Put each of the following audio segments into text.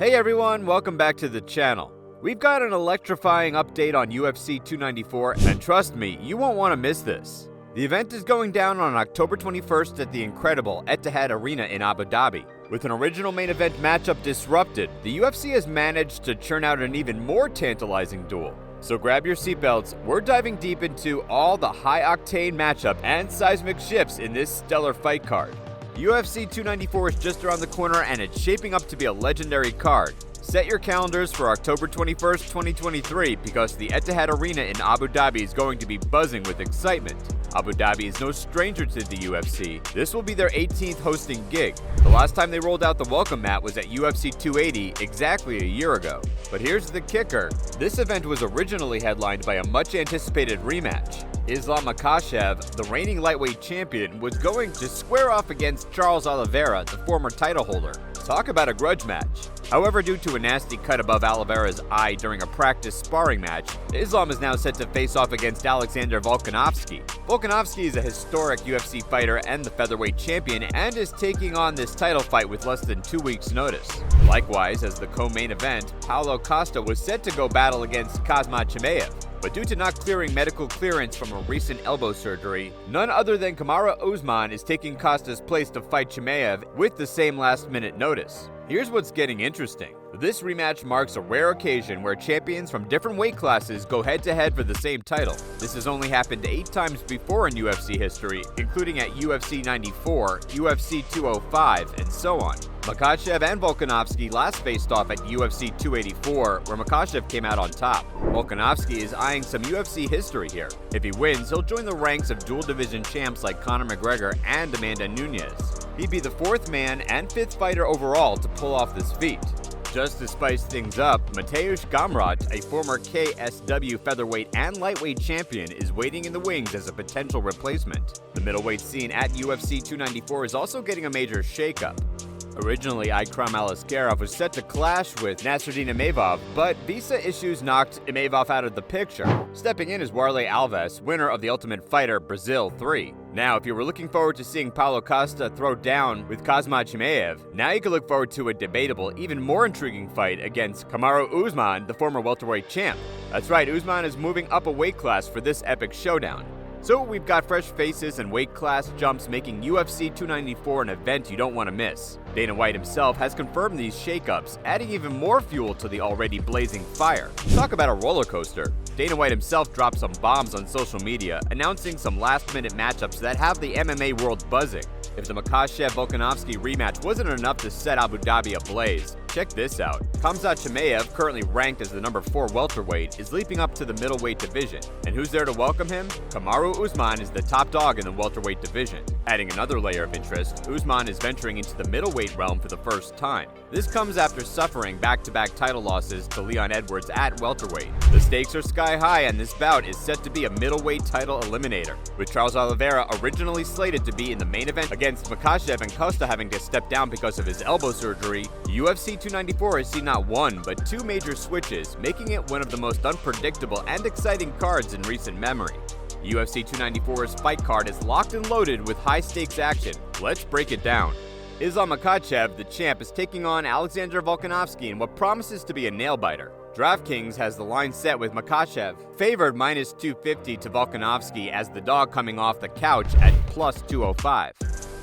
Hey everyone, welcome back to the channel. We've got an electrifying update on UFC 294, and trust me, you won't want to miss this. The event is going down on October 21st at the incredible Etihad Arena in Abu Dhabi. With an original main event matchup disrupted, the UFC has managed to churn out an even more tantalizing duel. So grab your seatbelts, we're diving deep into all the high-octane matchup and seismic shifts in this stellar fight card. UFC 294 is just around the corner and it's shaping up to be a legendary card. Set your calendars for October 21st, 2023 because the Etihad Arena in Abu Dhabi is going to be buzzing with excitement. Abu Dhabi is no stranger to the UFC. This will be their 18th hosting gig. The last time they rolled out the welcome mat was at UFC 280 exactly a year ago. But here's the kicker. This event was originally headlined by a much-anticipated rematch. Islam Makhachev, the reigning lightweight champion, was going to square off against Charles Olivera, the former title holder. Talk about a grudge match. However, due to a nasty cut above Olivera's eye during a practice sparring match, Islam is now set to face off against Alexander Volkanovski. Volkanovski is a historic UFC fighter and the featherweight champion and is taking on this title fight with less than 2 weeks' notice. Likewise, as the co-main event, Paulo Costa was set to go battle against Khamzat Chimaev. But due to not clearing medical clearance from a recent elbow surgery, none other than Kamaru Usman is taking Costa's place to fight Chimaev with the same last-minute notice. Here's what's getting interesting. This rematch marks a rare occasion where champions from different weight classes go head-to-head for the same title. This has only happened 8 times before in UFC history, including at UFC 94, UFC 205, and so on. Makhachev and Volkanovski last faced off at UFC 284, where Makhachev came out on top. Volkanovski is eyeing some UFC history here. If he wins, he'll join the ranks of dual division champs like Conor McGregor and Amanda Nunes. He'd be the 4th man and 5th fighter overall to pull off this feat. Just to spice things up, Mateusz Gamrot, a former KSW featherweight and lightweight champion, is waiting in the wings as a potential replacement. The middleweight scene at UFC 294 is also getting a major shakeup. Originally, Ikram Aliskerov was set to clash with Nasruddin Imavov, but visa issues knocked Imavov out of the picture. Stepping in is Warlley Alves, winner of The Ultimate Fighter Brazil 3. Now, if you were looking forward to seeing Paulo Costa throw down with Khamzat Chimaev, now you can look forward to a debatable, even more intriguing fight against Kamaru Usman, the former welterweight champ. That's right, Usman is moving up a weight class for this epic showdown. So we've got fresh faces and weight class jumps making UFC 294 an event you don't want to miss. Dana White himself has confirmed these shakeups, adding even more fuel to the already blazing fire. Talk about a roller coaster. Dana White himself dropped some bombs on social media, announcing some last-minute matchups that have the MMA world buzzing. If the Makhachev-Volkanovski rematch wasn't enough to set Abu Dhabi ablaze, check this out. Khamzat Chimaev, currently ranked as the number 4 welterweight, is leaping up to the middleweight division. And who's there to welcome him? Kamaru Usman is the top dog in the welterweight division. Adding another layer of interest, Usman is venturing into the middleweight realm for the first time. This comes after suffering back-to-back title losses to Leon Edwards at welterweight. The stakes are sky high and this bout is set to be a middleweight title eliminator, with Charles Olivera originally slated to be in the main event against Makhachev and Costa having to step down because of his elbow surgery. UFC 294 has seen not 1 but 2 major switches, making it one of the most unpredictable and exciting cards in recent memory. UFC 294's fight card is locked and loaded with high-stakes action. Let's break it down. Islam Makhachev, the champ, is taking on Alexander Volkanovski in what promises to be a nail-biter. DraftKings has the line set with Makhachev favored minus 250 to Volkanovski as the dog coming off the couch at plus 205.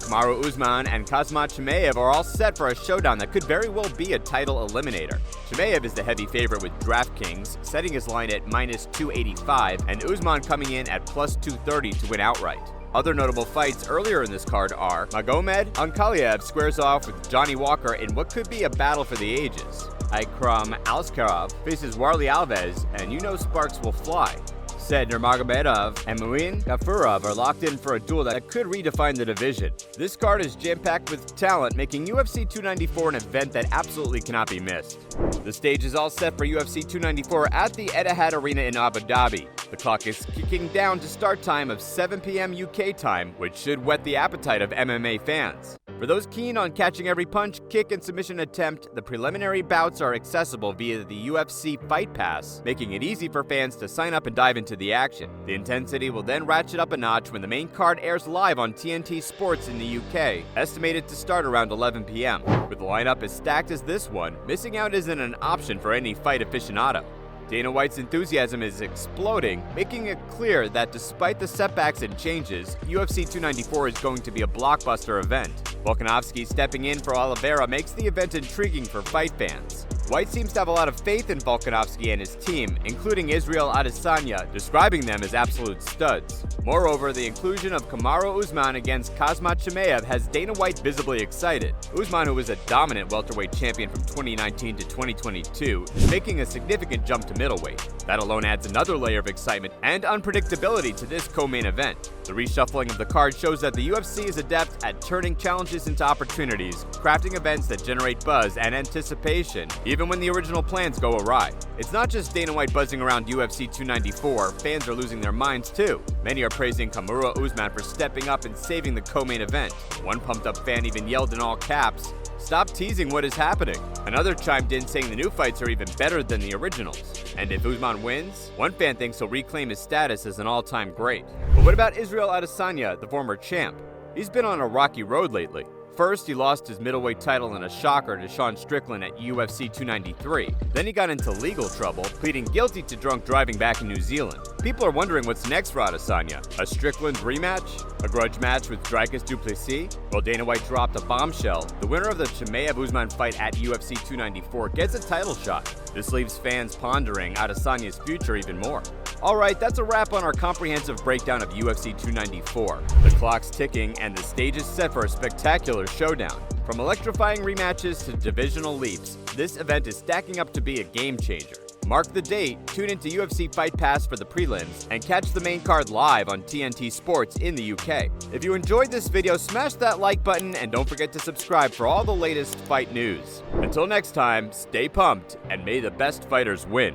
Kamaru Usman and Khamzat Chimaev are all set for a showdown that could very well be a title eliminator. Chimaev is the heavy favorite with DraftKings, setting his line at minus 285, and Usman coming in at plus 230 to win outright. Other notable fights earlier in this card are Magomed Ankalaev squares off with Johnny Walker in what could be a battle for the ages. Ikram Aliskerov faces Warlley Alves, and you know sparks will fly. Said Nurmagomedov and Muin Gafurov are locked in for a duel that could redefine the division. This card is jam-packed with talent, making UFC 294 an event that absolutely cannot be missed. The stage is all set for UFC 294 at the Etihad Arena in Abu Dhabi. The clock is kicking down to start time of 7 p.m. UK time, which should whet the appetite of MMA fans. For those keen on catching every punch, kick, and submission attempt, the preliminary bouts are accessible via the UFC Fight Pass, making it easy for fans to sign up and dive into the action. The intensity will then ratchet up a notch when the main card airs live on TNT Sports in the UK, estimated to start around 11 p.m. With the lineup as stacked as this one, missing out isn't an option for any fight aficionado. Dana White's enthusiasm is exploding, making it clear that despite the setbacks and changes, UFC 294 is going to be a blockbuster event. Volkanovski stepping in for Olivera makes the event intriguing for fight fans. White seems to have a lot of faith in Volkanovski and his team, including Israel Adesanya, describing them as absolute studs. Moreover, the inclusion of Kamaru Usman against Khamzat Chimaev has Dana White visibly excited. Usman, who was a dominant welterweight champion from 2019 to 2022, is making a significant jump to middleweight. That alone adds another layer of excitement and unpredictability to this co-main event. The reshuffling of the card shows that the UFC is adept at turning challenges into opportunities, crafting events that generate buzz and anticipation, even when the original plans go awry. It's not just Dana White buzzing around UFC 294, fans are losing their minds too. Many are praising Kamaru Usman for stepping up and saving the co-main event. One pumped-up fan even yelled in all caps, "Stop teasing what is happening." Another chimed in saying the new fights are even better than the originals. And if Usman wins, one fan thinks he'll reclaim his status as an all-time great. But what about Israel Adesanya, the former champ? He's been on a rocky road lately. First, he lost his middleweight title in a shocker to Sean Strickland at UFC 293. Then he got into legal trouble, pleading guilty to drunk driving back in New Zealand. People are wondering what's next for Adesanya. A Strickland rematch? A grudge match with Dricus du Plessis? Well, Dana White dropped a bombshell. The winner of the Chimaev-Usman fight at UFC 294 gets a title shot. This leaves fans pondering Adesanya's future even more. Alright, that's a wrap on our comprehensive breakdown of UFC 294. The clock's ticking and the stage is set for a spectacular showdown. From electrifying rematches to divisional leaps, this event is stacking up to be a game changer. Mark the date, tune into UFC Fight Pass for the prelims, and catch the main card live on TNT Sports in the UK. If you enjoyed this video, smash that like button and don't forget to subscribe for all the latest fight news. Until next time, stay pumped and may the best fighters win.